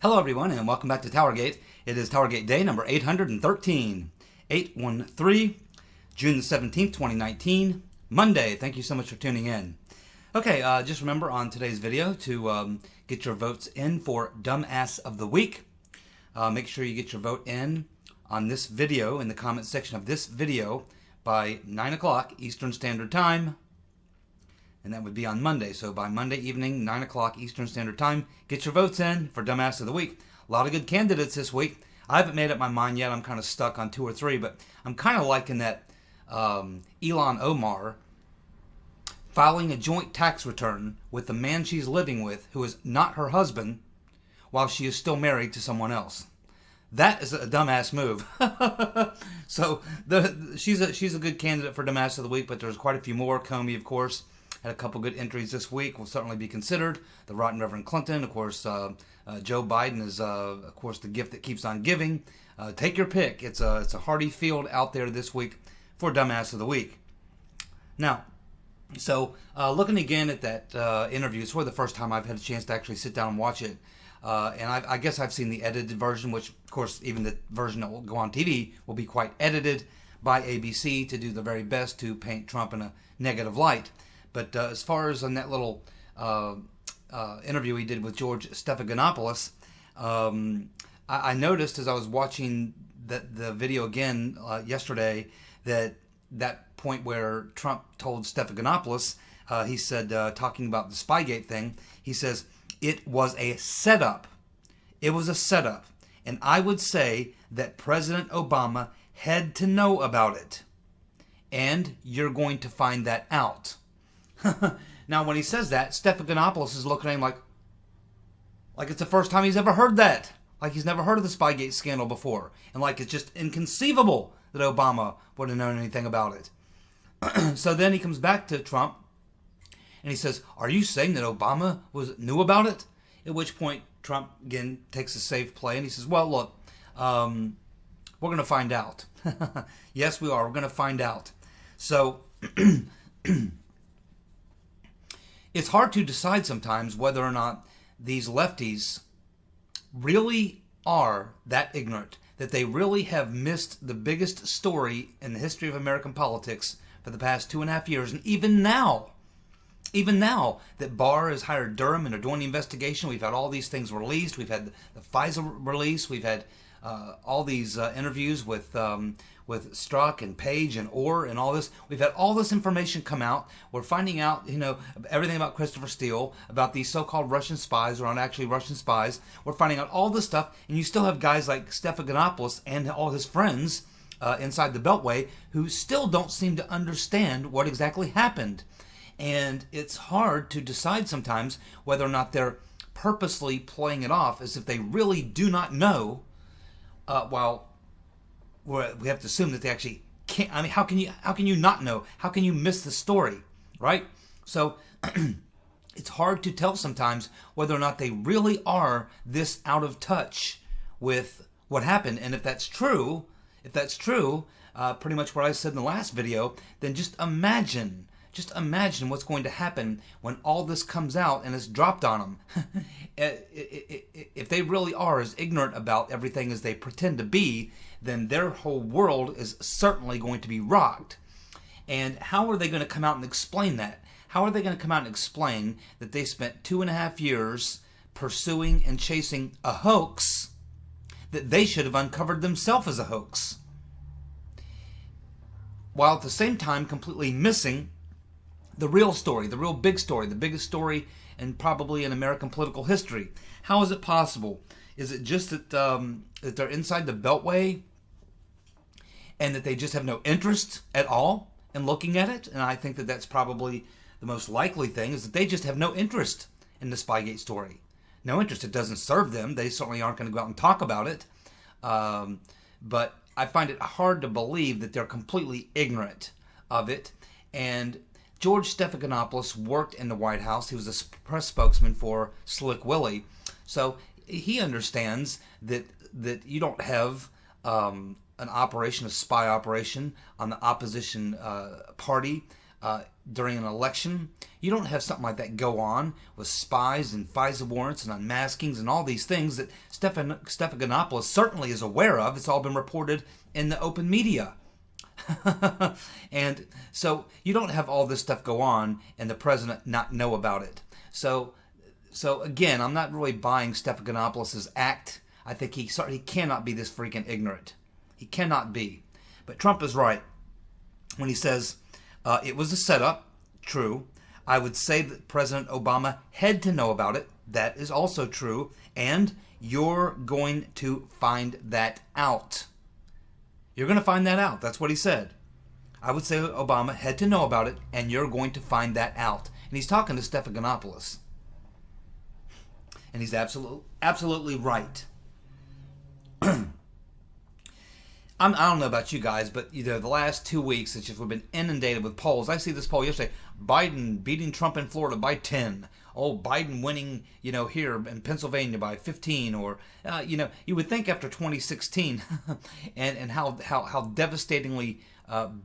Hello everyone and welcome back to TowerGate. It is TowerGate day number 813, 813, June the 17th, 2019, Monday. Thank you so much for tuning in. Okay, just remember on today's video to get your votes in for Dumbass of the Week. Make sure you get your vote in on this video, in the comment section of this video, by 9 o'clock Eastern Standard Time. And that would be on Monday. So by Monday evening, 9 o'clock Eastern Standard Time, get your votes in for Dumbass of the Week. A lot of good candidates this week. I haven't made up my mind yet. I'm kind of stuck on 2 or 3, but I'm kind of liking that Ilhan Omar filing a joint tax return with the man she's living with, who is not her husband, while she is still married to someone else. That is a dumbass move. So she's a good candidate for Dumbass of the Week, but there's quite a few more. Comey, of course, had a couple good entries this week. Will certainly be considered. The rotten Reverend Clinton, of course. Joe Biden is, of course, the gift that keeps on giving. Take your pick. It's a hearty field out there this week for Dumbass of the Week. Now, so looking again at that interview, it's for the first time I've had a chance to actually sit down and watch it. And I guess I've seen the edited version, which, of course, even the version that will go on TV will be quite edited by ABC to do the very best to paint Trump in a negative light. But as far as on that little interview he did with George Stephanopoulos, I noticed as I was watching the video again yesterday that point where Trump told Stephanopoulos, he said, talking about the Spygate thing, he says, it was a setup. It was a setup. And I would say that President Obama had to know about it. And you're going to find that out. Now, when he says that, Stephanopoulos is looking at him like it's the first time he's ever heard that. Like he's never heard of the Spygate scandal before. And like it's just inconceivable that Obama would have known anything about it. So then he comes back to Trump and he says, are you saying that Obama knew about it? At which point Trump again takes a safe play and he says, well, look, we're going to find out. Yes, we are. We're going to find out. So it's hard to decide sometimes whether or not these lefties really are that ignorant, that they really have missed the biggest story in the history of American politics for the past 2.5 years. And even now that Barr has hired Durham and are doing the investigation, we've had all these things released. We've had the FISA release. We've had all these interviews with Strzok and Page and Orr and all this. We've had all this information come out. We're finding out, everything about Christopher Steele, about these so-called Russian spies who aren't actually Russian spies. We're finding out all this stuff, and you still have guys like Stephanopoulos and all his friends inside the Beltway who still don't seem to understand what exactly happened. And it's hard to decide sometimes whether or not they're purposely playing it off as if they really do not know. While we have to assume that they actually can't. I mean, how can you not know? How can you miss the story, right? So it's hard to tell sometimes whether or not they really are this out of touch with what happened. And if that's true, pretty much what I said in the last video, then just imagine what's going to happen when all this comes out and is dropped on them. If they really are as ignorant about everything as they pretend to be, then their whole world is certainly going to be rocked. And how are they going to come out and explain that? How are they going to come out and explain that they spent 2.5 years pursuing and chasing a hoax that they should have uncovered themselves as a hoax, while at the same time completely missing the real story, the real big story, the biggest story and probably in American political history? How is it possible? Is it just that that they're inside the Beltway and that they just have no interest at all in looking at it? And I think that that's probably the most likely thing, is that they just have no interest in the Spygate story. No interest. It doesn't serve them. They certainly aren't going to go out and talk about it. But I find it hard to believe that they're completely ignorant of it. And George Stephanopoulos worked in the White House. He was a press spokesman for Slick Willie. So he understands that you don't have an operation, a spy operation on the opposition party during an election. You don't have something like that go on with spies and FISA warrants and unmaskings and all these things that Stephanopoulos certainly is aware of. It's all been reported in the open media. And so you don't have all this stuff go on and the president not know about it. So again, I'm not really buying Stephanopoulos' act. I think he cannot be this freaking ignorant. He cannot be. But Trump is right when he says it was a setup. True. I would say that President Obama had to know about it. That is also true. And you're going to find that out. You're going to find that out. That's what he said. I would say Obama had to know about it, and you're going to find that out. And he's talking to Stephanopoulos. And he's absolutely right. I don't know about you guys, but the last 2 weeks, it's just we've been inundated with polls. I see this poll yesterday: Biden beating Trump in Florida by 10. Oh, Biden winning, here in Pennsylvania by 15. Or, you would think after 2016 and how devastatingly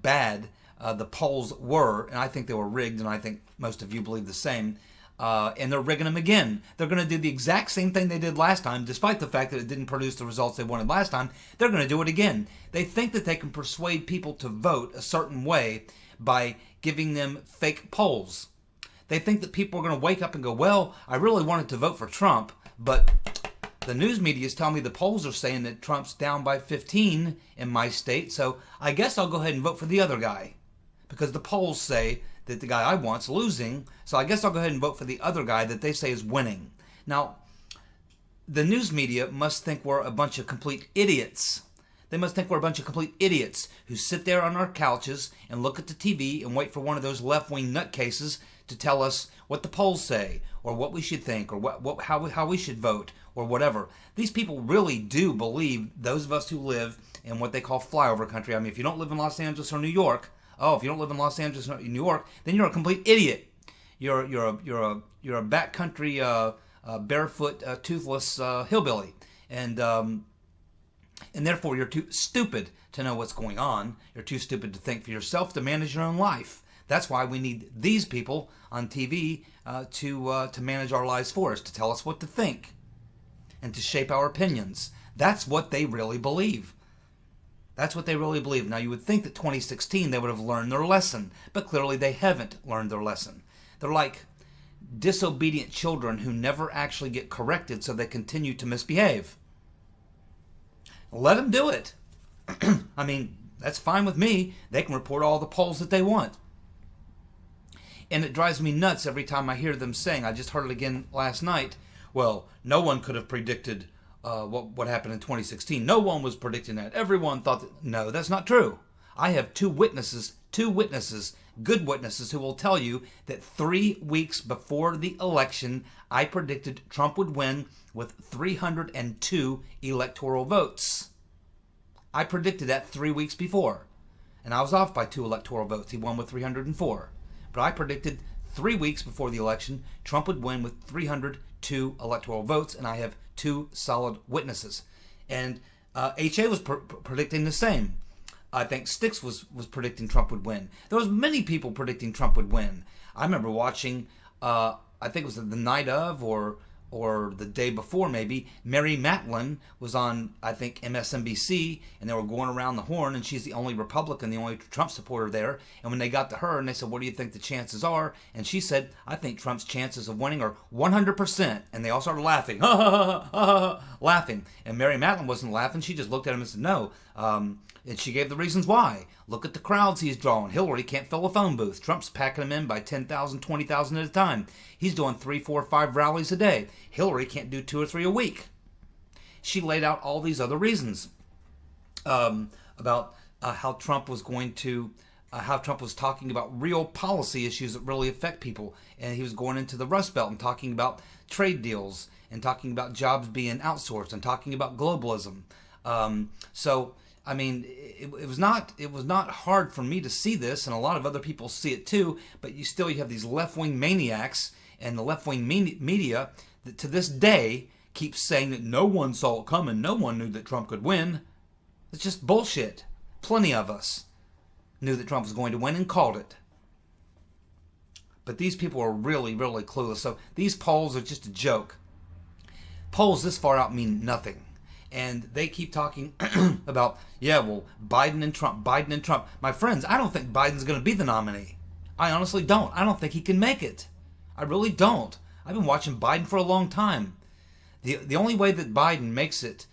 bad the polls were, and I think they were rigged, and I think most of you believe the same. And they're rigging them again. They're going to do the exact same thing they did last time, despite the fact that it didn't produce the results they wanted last time. They're going to do it again. They think that they can persuade people to vote a certain way by giving them fake polls. They think that people are going to wake up and go, well, I really wanted to vote for Trump, but the news media is telling me the polls are saying that Trump's down by 15 in my state, so I guess I'll go ahead and vote for the other guy, because the polls say that the guy I want's losing, so I guess I'll go ahead and vote for the other guy that they say is winning. Now, the news media must think we're a bunch of complete idiots. They must think we're a bunch of complete idiots who sit there on our couches and look at the TV and wait for one of those left-wing nutcases to tell us what the polls say, or what we should think, or how we should vote, or whatever. These people really do believe, those of us who live in what they call flyover country. I mean, if you don't live in Los Angeles or New York, if you don't live in Los Angeles or New York, then you're a complete idiot. You're a backcountry barefoot toothless hillbilly, and therefore you're too stupid to know what's going on. You're too stupid to think for yourself, to manage your own life. That's why we need these people on TV to manage our lives for us, to tell us what to think, and to shape our opinions. That's what they really believe. That's what they really believe. Now, you would think that 2016 they would have learned their lesson, but clearly they haven't learned their lesson. They're like disobedient children who never actually get corrected, so they continue to misbehave. Let them do it. I mean, that's fine with me. They can report all the polls that they want. And it drives me nuts every time I hear them saying, I just heard it again last night, well, no one could have predicted what happened in 2016. No one was predicting that. Everyone thought that. No, that's not true. I have two witnesses, good witnesses, who will tell you that 3 weeks before the election, I predicted Trump would win with 302 electoral votes. I predicted that 3 weeks before, and I was off by 2 electoral votes. He won with 304. But I predicted 3 weeks before the election, Trump would win with 302 electoral votes, and I have 2 solid witnesses. And HA was predicting the same. I think Styx was predicting Trump would win. There was many people predicting Trump would win. I remember watching, I think it was the night of or the day before maybe, Mary Matlin was on, I think, MSNBC, and they were going around the horn, and she's the only Republican, the only Trump supporter there. And when they got to her and they said, what do you think the chances are? And she said, I think Trump's chances of winning are 100%. And they all started laughing, laughing. And Mary Matlin wasn't laughing. She just looked at him and said, no. And she gave the reasons why. Look at the crowds he's drawing. Hillary can't fill a phone booth. Trump's packing them in by 10,000, 20,000 at a time. He's doing 3, 4, 5 rallies a day. Hillary can't do 2 or 3 a week. She laid out all these other reasons about how Trump was going to, how Trump was talking about real policy issues that really affect people. And he was going into the Rust Belt and talking about trade deals and talking about jobs being outsourced and talking about globalism. I mean, it was not hard for me to see this, and a lot of other people see it too, but you have these left-wing maniacs and the left-wing media that to this day keeps saying that no one saw it coming, no one knew that Trump could win. It's just bullshit. Plenty of us knew that Trump was going to win and called it. But these people are really, really clueless. So these polls are just a joke. Polls this far out mean nothing. And they keep talking about, yeah, well, Biden and Trump, Biden and Trump. My friends, I don't think Biden's going to be the nominee. I honestly don't. I don't think he can make it. I really don't. I've been watching Biden for a long time. The only way that Biden makes it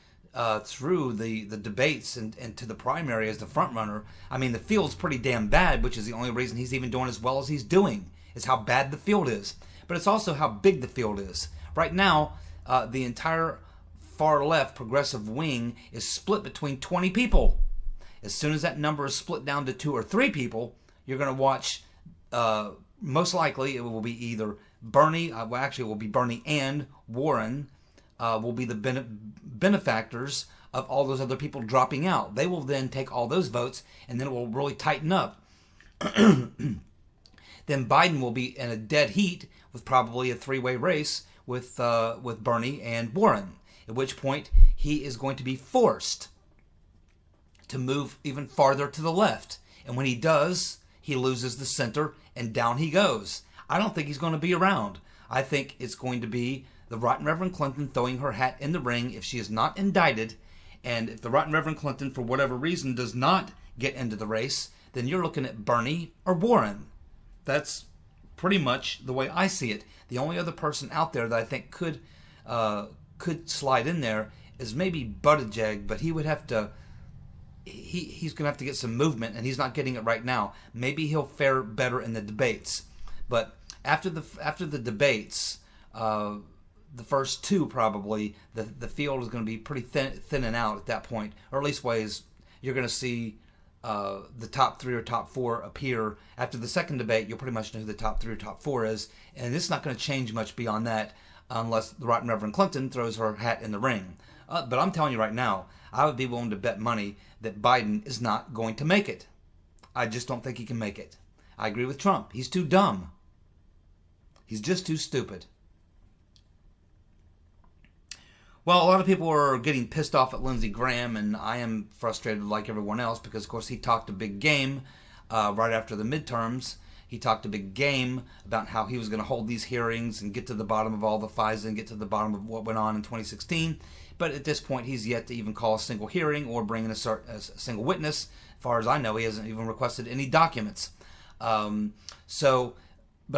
through the debates and to the primary as the front runner, I mean, the field's pretty damn bad, which is the only reason he's even doing as well as he's doing, is how bad the field is. But it's also how big the field is. Right now, the entire far left progressive wing is split between 20 people. As soon as that number is split down to 2 or 3 people, you're going to watch, most likely it will be either Bernie, well actually it will be Bernie and Warren will be the benefactors of all those other people dropping out. They will then take all those votes and then it will really tighten up. Then Biden will be in a dead heat with probably a 3-way race with Bernie and Warren. At which point he is going to be forced to move even farther to the left. And when he does, he loses the center and down he goes. I don't think he's going to be around. I think it's going to be the Rotten Reverend Clinton throwing her hat in the ring if she is not indicted. And if the Rotten Reverend Clinton, for whatever reason, does not get into the race, then you're looking at Bernie or Warren. That's pretty much the way I see it. The only other person out there that I think could slide in there is maybe Buttigieg, but he would have to. He's going to have to get some movement, and he's not getting it right now. Maybe he'll fare better in the debates, but after the debates, the first 2 probably the field is going to be pretty thinning out at that point, or at least ways you're going to see the top 3 or top 4 appear. After the second debate, you'll pretty much know who the top 3 or top 4 is, and it's not going to change much beyond that unless the Right Reverend Clinton throws her hat in the ring. But I'm telling you right now, I would be willing to bet money that Biden is not going to make it. I just don't think he can make it. I agree with Trump. He's too dumb. He's just too stupid. Well, a lot of people are getting pissed off at Lindsey Graham, and I am frustrated like everyone else because, of course, he talked a big game right after the midterms. He talked a big game about how he was going to hold these hearings and get to the bottom of all the FISA and get to the bottom of what went on in 2016. But at this point, he's yet to even call a single hearing or bring in a single witness. As far as I know, he hasn't even requested any documents. But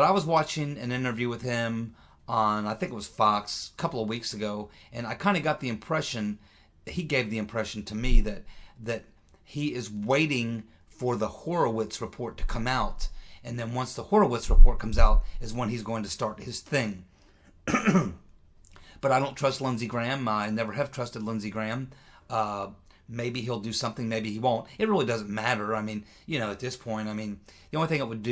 I was watching an interview with him on, I think it was Fox, a couple of weeks ago, and I kind of got the impression, he gave the impression to me that he is waiting for the Horowitz report to come out, and then once the Horowitz report comes out is when he's going to start his thing. But I don't trust Lindsey Graham. I never have trusted Lindsey Graham. Maybe he'll do something, maybe he won't. It really doesn't matter. I mean, at this point, the only thing it would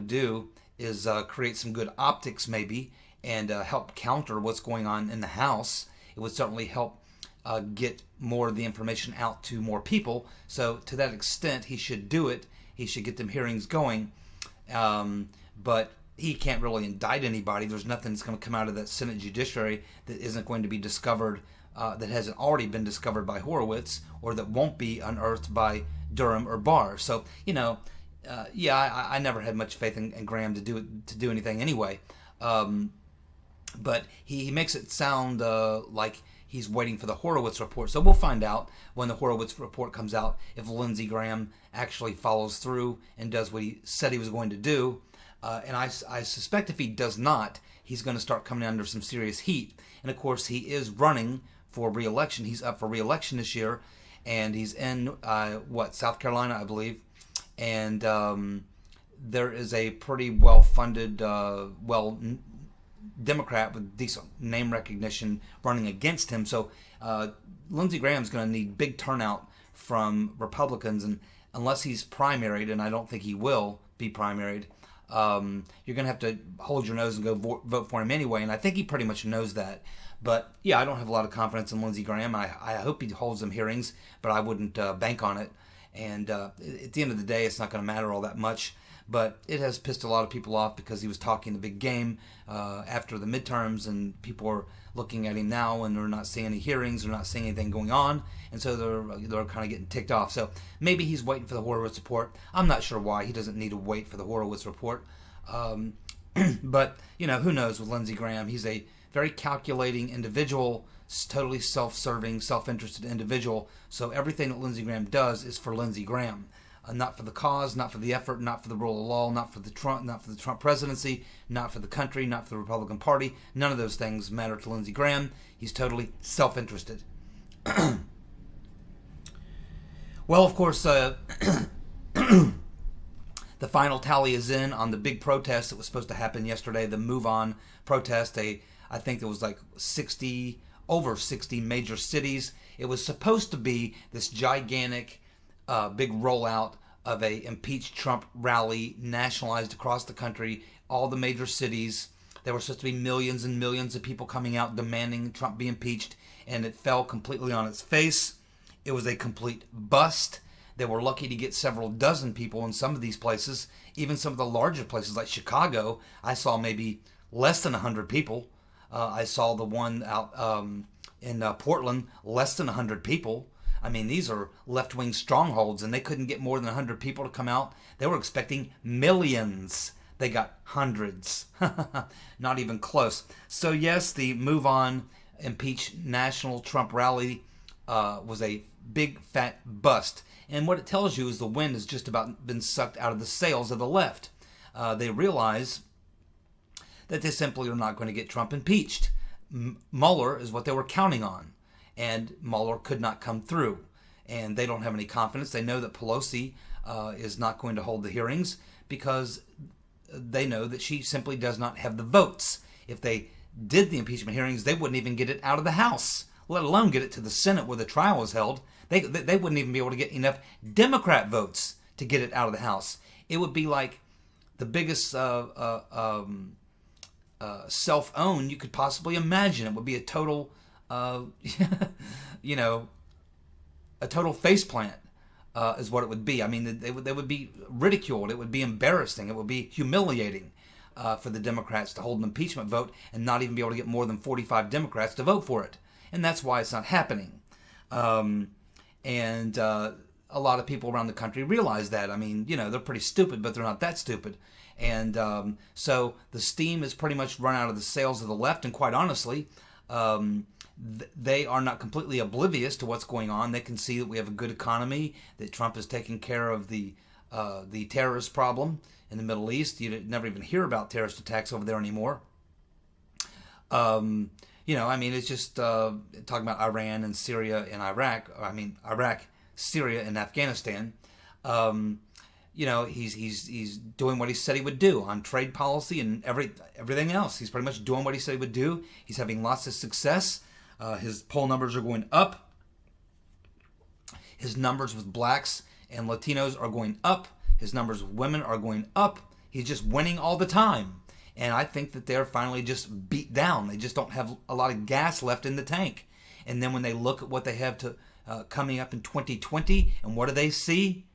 do is create some good optics maybe and help counter what's going on in the House. It would certainly help get more of the information out to more people. So to that extent, he should do it. He should get them hearings going. But he can't really indict anybody. There's nothing that's going to come out of that Senate Judiciary that isn't going to be discovered, that hasn't already been discovered by Horowitz, or that won't be unearthed by Durham or Barr. So, I never had much faith in Graham to do anything anyway. But he makes it sound like he's waiting for the Horowitz report. So we'll find out when the Horowitz report comes out if Lindsey Graham actually follows through and does what he said he was going to do. And I suspect if he does not, he's going to start coming under some serious heat. And of course, he is running for re-election. He's up for re-election this year, and he's in South Carolina, I believe. And there is a pretty well-funded, Democrat with decent name recognition running against him. So Lindsey Graham's going to need big turnout from Republicans, and unless he's primaried, and I don't think he will be primaried, you're going to have to hold your nose and go vote for him anyway, and I think he pretty much knows that. But yeah, I don't have a lot of confidence in Lindsey Graham. I hope he holds them hearings, but I wouldn't bank on it. And at the end of the day, it's not going to matter all that much. But it has pissed a lot of people off because he was talking the big game after the midterms, and people are looking at him now and they're not seeing any hearings, they're not seeing anything going on, and so they're kind of getting ticked off. So maybe he's waiting for the Horowitz report. I'm not sure why. He doesn't need to wait for the Horowitz report. But, you know, who knows with Lindsey Graham? He's a very calculating individual, totally self-serving, self-interested individual. So everything that Lindsey Graham does is for Lindsey Graham. Not for the cause, not for the effort, not for the rule of law, not for the Trump presidency, not for the country, not for the Republican Party. None of those things matter to Lindsey Graham. He's totally self-interested. Well, of course, the final tally is in on the big protest that was supposed to happen yesterday, the Move On protest. I think there was like over 60 major cities. It was supposed to be this gigantic big rollout of a impeach Trump rally nationalized across the country, all the major cities. There were supposed to be millions and millions of people coming out demanding Trump be impeached, and it fell completely on its face. It was a complete bust. They were lucky to get several dozen people in some of these places. Even some of the larger places like Chicago, I saw maybe less than 100 people. I saw the one out in Portland, less than 100 people. I mean, these are left-wing strongholds, and they couldn't get more than 100 people to come out. They were expecting millions. They got hundreds. Not even close. So yes, the Move On, Impeach National Trump rally was a big, fat bust. And what it tells you is the wind has just about been sucked out of the sails of the left. They realize that they simply are not going to get Trump impeached. Mueller is what they were counting on, and Mueller could not come through. And they don't have any confidence. They know that Pelosi is not going to hold the hearings because they know that she simply does not have the votes. If they did the impeachment hearings, they wouldn't even get it out of the House, let alone get it to the Senate where the trial was held. They wouldn't even be able to get enough Democrat votes to get it out of the House. It would be like the biggest self-own you could possibly imagine. It would be a total, you know, a total faceplant is what it would be. I mean, they would be ridiculed. It would be embarrassing. It would be humiliating for the Democrats to hold an impeachment vote and not even be able to get more than 45 Democrats to vote for it. And that's why it's not happening. And a lot of people around the country realize that. I mean, you know, they're pretty stupid, but they're not that stupid. And so the steam has pretty much run out of the sails of the left. And quite honestly, they are not completely oblivious to what's going on. They can see that we have a good economy, that Trump is taking care of the terrorist problem in the Middle East. You never even hear about terrorist attacks over there anymore. You know, I mean, it's just talking about Iran and Syria and Iraq. I mean, Iraq, Syria, and Afghanistan. You know, he's doing what he said he would do on trade policy and everything else. He's pretty much doing what he said he would do. He's having lots of success. His poll numbers are going up. His numbers with blacks and Latinos are going up. His numbers with women are going up. He's just winning all the time. And I think that they're finally just beat down. They just don't have a lot of gas left in the tank. And then when they look at what they have to coming up in 2020, and what do they see?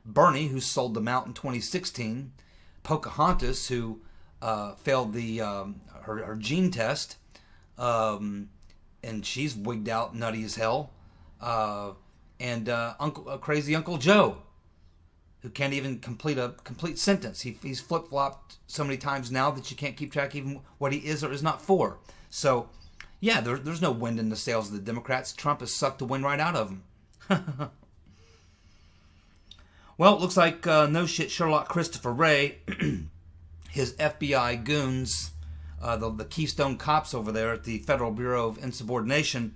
Bernie, who sold them out in 2016. Pocahontas, who failed her gene test. And she's wigged out nutty as hell. And crazy Uncle Joe, who can't even complete a complete sentence. He's flip-flopped so many times now that you can't keep track even what he is or is not for. So, yeah, there's no wind in the sails of the Democrats. Trump has sucked the wind right out of them. Well, it looks like no shit Sherlock Christopher Wray, his FBI goons, the Keystone cops over there at the Federal Bureau of Insubordination,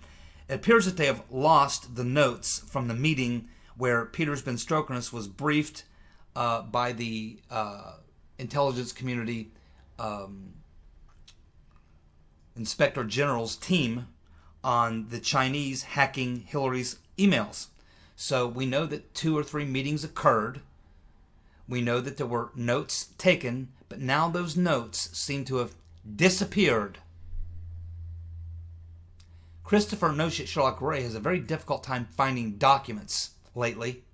it appears that they have lost the notes from the meeting where Peter Ben Strokinus was briefed by the intelligence community Inspector General's team on the Chinese hacking Hillary's emails. So we know that 2 or 3 meetings occurred. We know that there were notes taken, but now those notes seem to have disappeared. Christopher No Shit Sherlock Wray has a very difficult time finding documents lately.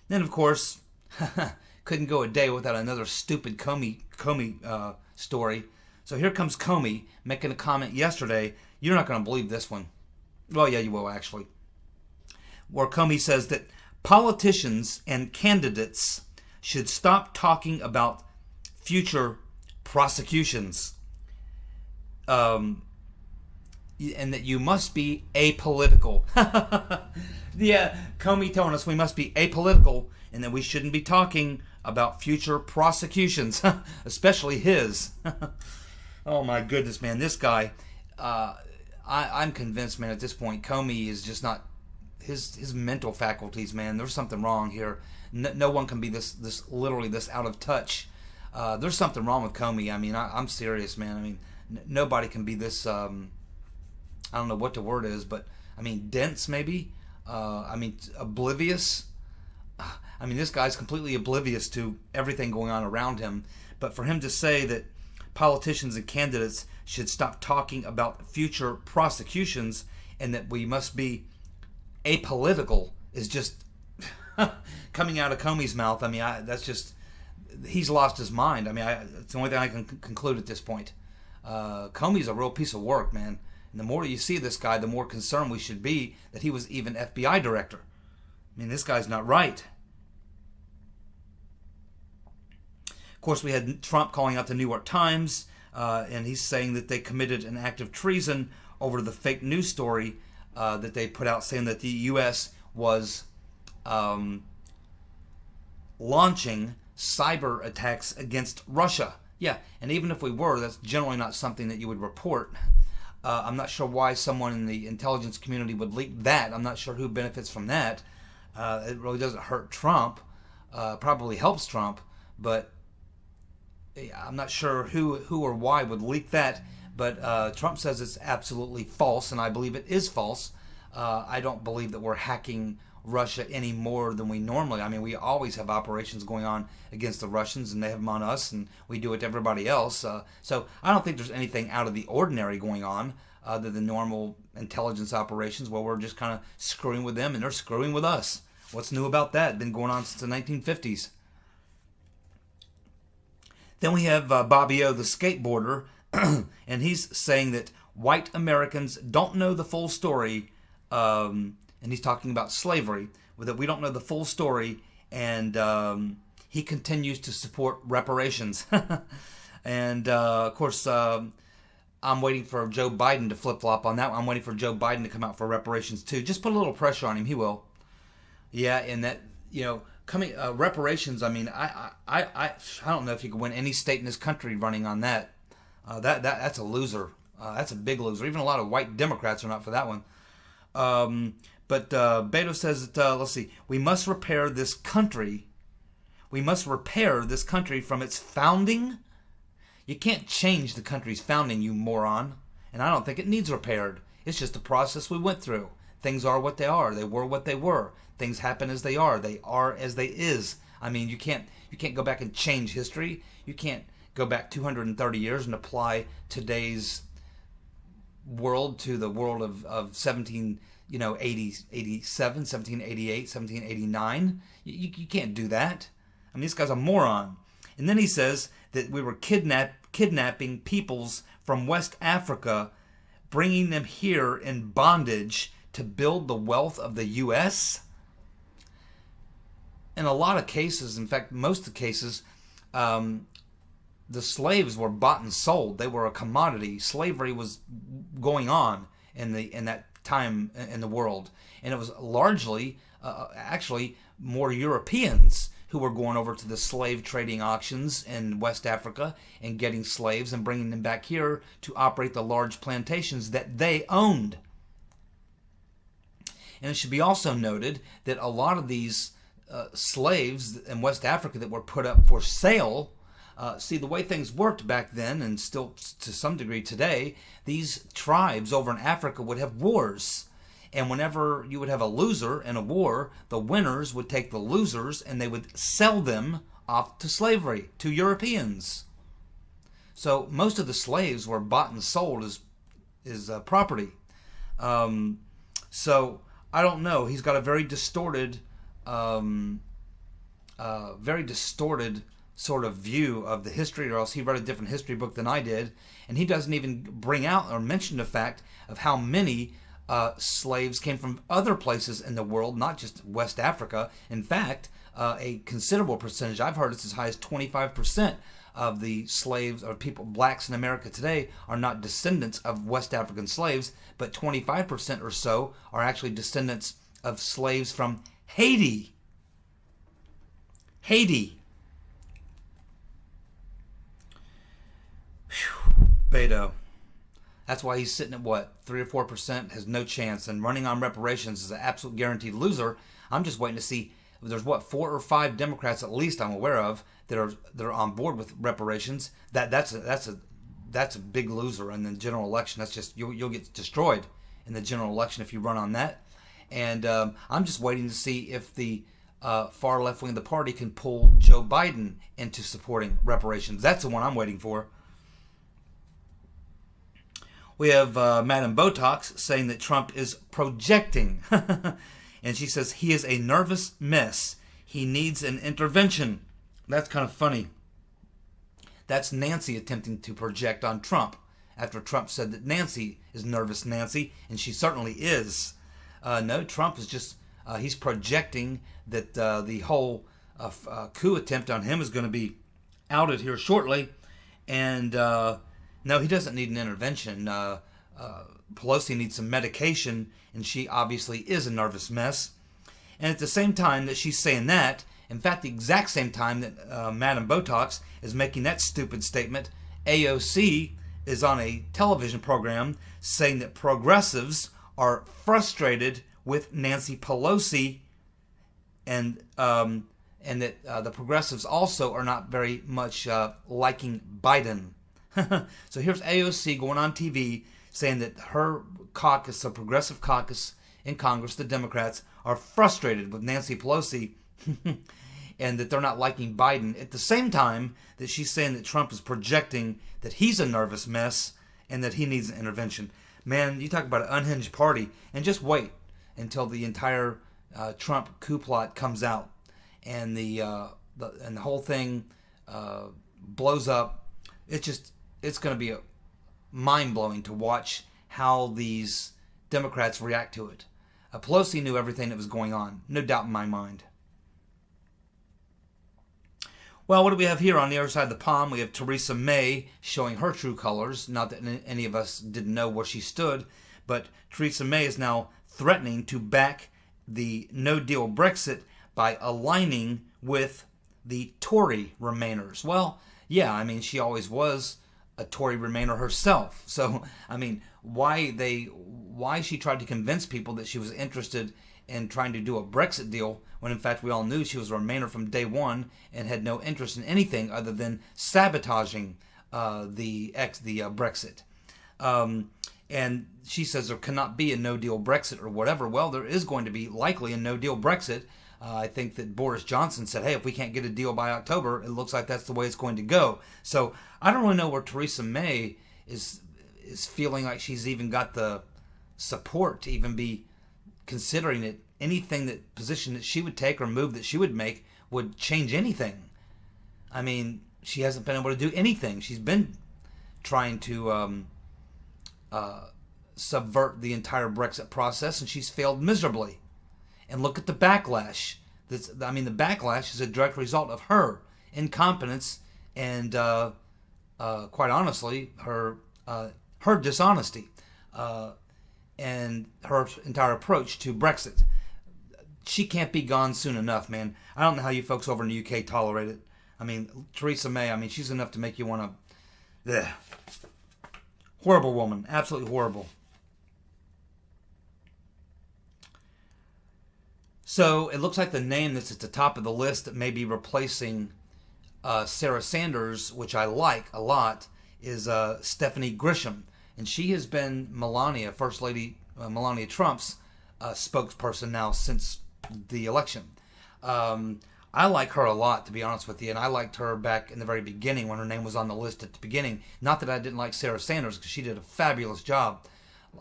Then, of course, couldn't go a day without another stupid Comey story. So here comes Comey making a comment yesterday. You're not going to believe this one. Well, yeah, you will, actually. Where Comey says that politicians and candidates should stop talking about future prosecutions, and that you must be apolitical. Yeah, Comey telling us we must be apolitical and that we shouldn't be talking about future prosecutions, especially his. Oh my goodness, man, this guy. I'm convinced, man, at this point, Comey is just not his mental faculties, man. There's something wrong here. No one can be this literally this out of touch. There's something wrong with Comey. I mean, I'm serious, man. I mean, nobody can be this. I don't know what the word is, but I mean, dense maybe. I mean, oblivious. I mean, this guy's completely oblivious to everything going on around him. But for him to say that politicians and candidates should stop talking about future prosecutions and that we must be apolitical is just coming out of Comey's mouth. I mean, that's just, he's lost his mind. I mean, it's the only thing I can conclude at this point. Comey's a real piece of work, man. And the more you see this guy, the more concerned we should be that he was even FBI director. I mean, this guy's not right. Of course, we had Trump calling out the New York Times, and he's saying that they committed an act of treason over the fake news story that they put out saying that the U.S. was launching cyber attacks against Russia. Yeah, and even if we were, that's generally not something that you would report. I'm not sure why someone in the intelligence community would leak that. I'm not sure who benefits from that. It really doesn't hurt Trump. Probably helps Trump, but I'm not sure who or why would leak that. But Trump says it's absolutely false, and I believe it is false. I don't believe that we're hacking Russia any more than we normally. I mean, we always have operations going on against the Russians, and they have them on us, and we do it to everybody else. So I don't think there's anything out of the ordinary going on other than normal intelligence operations where we're just kind of screwing with them and they're screwing with us. What's new about that? Been going on since the 1950s. Then we have Bobby O, the skateboarder, and he's saying that white Americans don't know the full story, and he's talking about slavery, that we don't know the full story, and he continues to support reparations. And, of course, I'm waiting for Joe Biden to flip-flop on that one. I'm waiting for Joe Biden to come out for reparations, too. Just put a little pressure on him. He will. Yeah, and that, you know, coming reparations, I mean, I don't know if you could win any state in this country running on that. That's a loser. That's a big loser. Even a lot of white Democrats are not for that one. But Beto says that, let's see, we must repair this country. We must repair this country from its founding. You can't change the country's founding, you moron. And I don't think it needs repaired. It's just a process we went through. Things are what they are. They were what they were. Things happen as they are. They are as they is. I mean, you can't go back and change history. You can't go back 230 years and apply today's world to the world of 87, 1788, 1789. You can't do that. I mean, this guy's a moron. And then he says that we were kidnapping peoples from West Africa, bringing them here in bondage to build the wealth of the U.S. In a lot of cases, in fact, most of the cases, the slaves were bought and sold. They were a commodity. Slavery was going on in that time in the world, and it was largely, actually, more Europeans who were going over to the slave trading auctions in West Africa and getting slaves and bringing them back here to operate the large plantations that they owned. And it should be also noted that a lot of these slaves in West Africa that were put up for sale, see, the way things worked back then, and still to some degree today, these tribes over in Africa would have wars. And whenever you would have a loser in a war, the winners would take the losers and they would sell them off to slavery, to Europeans. So most of the slaves were bought and sold as property. So I don't know. He's got a very distorted sort of view of the history, or else he read a different history book than I did. And he doesn't even bring out or mention the fact of how many slaves came from other places in the world, not just West Africa. In fact, a considerable percentage. I've heard it's as high as 25% of the slaves or people, blacks in America today, are not descendants of West African slaves, but 25% or so are actually descendants of slaves from Haiti. Haiti. Whew. Beto. That's why he's sitting at what, 3 or 4%, has no chance, and running on reparations is an absolute guaranteed loser. I'm just waiting to see. There's what, 4 or 5 Democrats at least I'm aware of that are on board with reparations. That's a big loser in the general election. That's just you'll get destroyed in the general election if you run on that. And I'm just waiting to see if the far left wing of the party can pull Joe Biden into supporting reparations. That's the one I'm waiting for. We have Madame Botox saying that Trump is projecting. And she says he is a nervous mess. He needs an intervention. That's kind of funny. That's Nancy attempting to project on Trump after Trump said that Nancy is nervous Nancy, and she certainly is. No, Trump is just, he's projecting that the whole coup attempt on him is going to be outed here shortly. And no, he doesn't need an intervention. Pelosi needs some medication, and she obviously is a nervous mess. And at the same time that she's saying that, in fact, the exact same time that Madame Botox is making that stupid statement, AOC is on a television program saying that progressives are frustrated with Nancy Pelosi, and that the progressives also are not very much liking Biden. So here's AOC going on TV saying that her caucus, the progressive caucus in Congress, the Democrats, are frustrated with Nancy Pelosi and that they're not liking Biden. At the same time that she's saying that Trump is projecting that he's a nervous mess and that he needs an intervention. Man, you talk about an unhinged party. And just wait until the entire Trump coup plot comes out and the whole thing blows up. It's going to be mind-blowing to watch how these Democrats react to it. Pelosi knew everything that was going on, no doubt in my mind. Well, what do we have here on the other side of the pond? We have Theresa May showing her true colors. Not that any of us didn't know where she stood, but Theresa May is now threatening to back the no-deal Brexit by aligning with the Tory Remainers. Well, yeah, I mean, she always was a Tory Remainer herself. So, I mean, why she tried to convince people that she was interested in trying to do a Brexit deal when in fact we all knew she was a Remainer from day one and had no interest in anything other than sabotaging the Brexit. And she says there cannot be a no-deal Brexit or whatever. Well, there is going to be likely a no-deal Brexit. I think that Boris Johnson said, hey, if we can't get a deal by October, it looks like that's the way it's going to go. So I don't really know where Theresa May is feeling like she's even got the support to even be considering it. Anything that position that she would take or move that she would make would change anything. I mean, she hasn't been able to do anything. She's been trying to subvert the entire Brexit process, and she's failed miserably. And look at the backlash. The backlash is a direct result of her incompetence and, quite honestly, her dishonesty and her entire approach to Brexit. She can't be gone soon enough, man. I don't know how you folks over in the UK tolerate it. I mean, Theresa May, she's enough to make you want to... Horrible woman. Absolutely horrible. So it looks like the name that's at the top of the list that may be replacing Sarah Sanders, which I like a lot, is Stephanie Grisham. And she has been First Lady Melania Trump's spokesperson now since the election. I like her a lot, to be honest with you, and I liked her back in the very beginning when her name was on the list at the beginning. Not that I didn't like Sarah Sanders, because she did a fabulous job.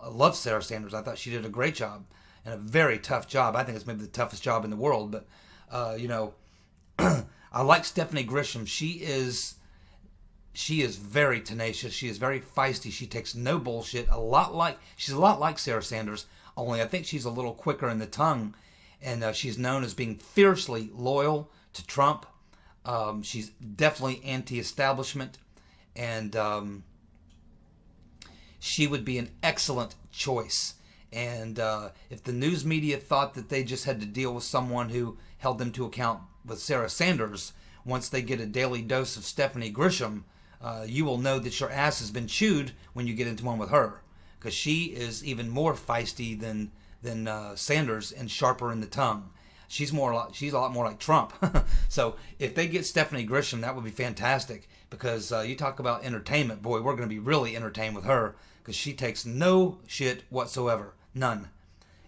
I love Sarah Sanders. I thought she did a great job and a very tough job. I think it's maybe the toughest job in the world, but, I like Stephanie Grisham. She is very tenacious. She is very feisty. She takes no bullshit. She's a lot like Sarah Sanders, only I think she's a little quicker in the tongue and she's known as being fiercely loyal to Trump. She's definitely anti-establishment, and she would be an excellent choice. And if the news media thought that they just had to deal with someone who held them to account with Sarah Sanders, once they get a daily dose of Stephanie Grisham, you will know that your ass has been chewed when you get into one with her, because she is even more feisty than Sanders and sharper in the tongue. She's a lot more like Trump. So if they get Stephanie Grisham, that would be fantastic, because you talk about entertainment, boy, we're going to be really entertained with her, because she takes no shit whatsoever, none.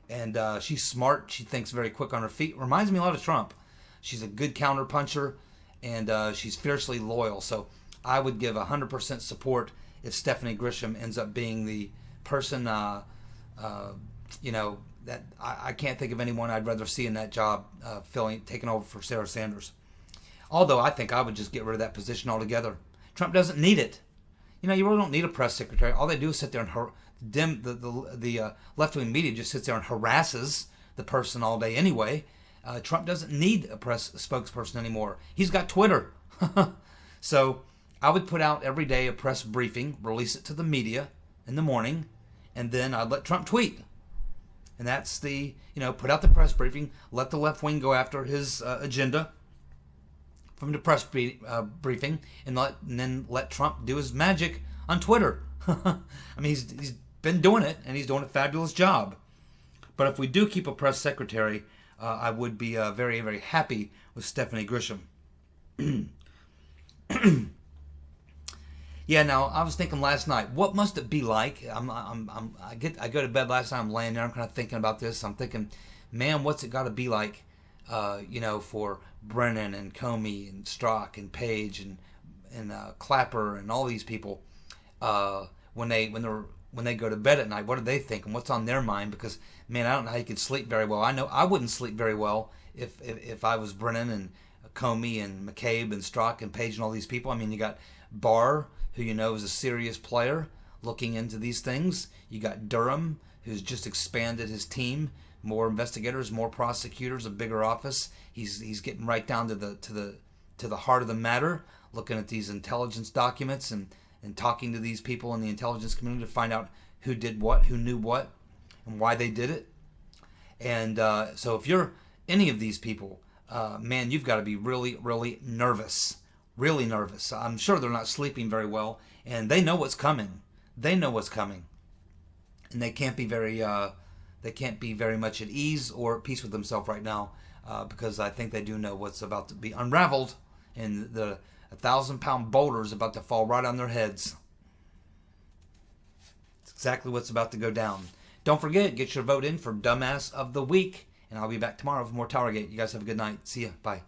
And she's smart. She thinks very quick on her feet. Reminds me a lot of Trump. She's a good counter puncher, and she's fiercely loyal. So I would give 100% support if Stephanie Grisham ends up being the person, that I can't think of anyone I'd rather see in that job, taking over for Sarah Sanders. Although I think I would just get rid of that position altogether. Trump doesn't need it. You really don't need a press secretary. All they do is sit there and the left-wing media just sits there and harasses the person all day anyway. Trump doesn't need a press spokesperson anymore. He's got Twitter. So I would put out every day a press briefing, release it to the media in the morning, and then I'd let Trump tweet. And that's put out the press briefing, let the left wing go after his agenda from the press briefing, and then let Trump do his magic on Twitter. I mean, he's been doing it, and he's doing a fabulous job. But if we do keep a press secretary, I would be very, very happy with Stephanie Grisham. Yeah. Now I was thinking last night, what must it be like? I go to bed last night. I'm laying there. I'm kind of thinking about this. I'm thinking, man, what's it got to be like? For Brennan and Comey and Strzok and Page and Clapper and all these people, when they go to bed at night, what are they thinking? What's on their mind? Because, man, I don't know how you can sleep very well. I know I wouldn't sleep very well if I was Brennan and Comey and McCabe and Strzok and Page and all these people. I mean, you got Barr, who is a serious player looking into these things. You got Durham, who's just expanded his team, more investigators, more prosecutors, a bigger office. He's getting right down to the heart of the matter, looking at these intelligence documents and talking to these people in the intelligence community to find out who did what, who knew what, and why they did it. And so if you're any of these people, man, you've got to be really, really nervous. Really nervous. I'm sure they're not sleeping very well, and they know what's coming. They know what's coming, and they can't be very much at ease or at peace with themselves right now, because I think they do know what's about to be unraveled, and the 1,000-pound boulder is about to fall right on their heads. It's exactly what's about to go down. Don't forget, get your vote in for Dumbass of the Week, and I'll be back tomorrow with more TowerGate. You guys have a good night. See ya. Bye.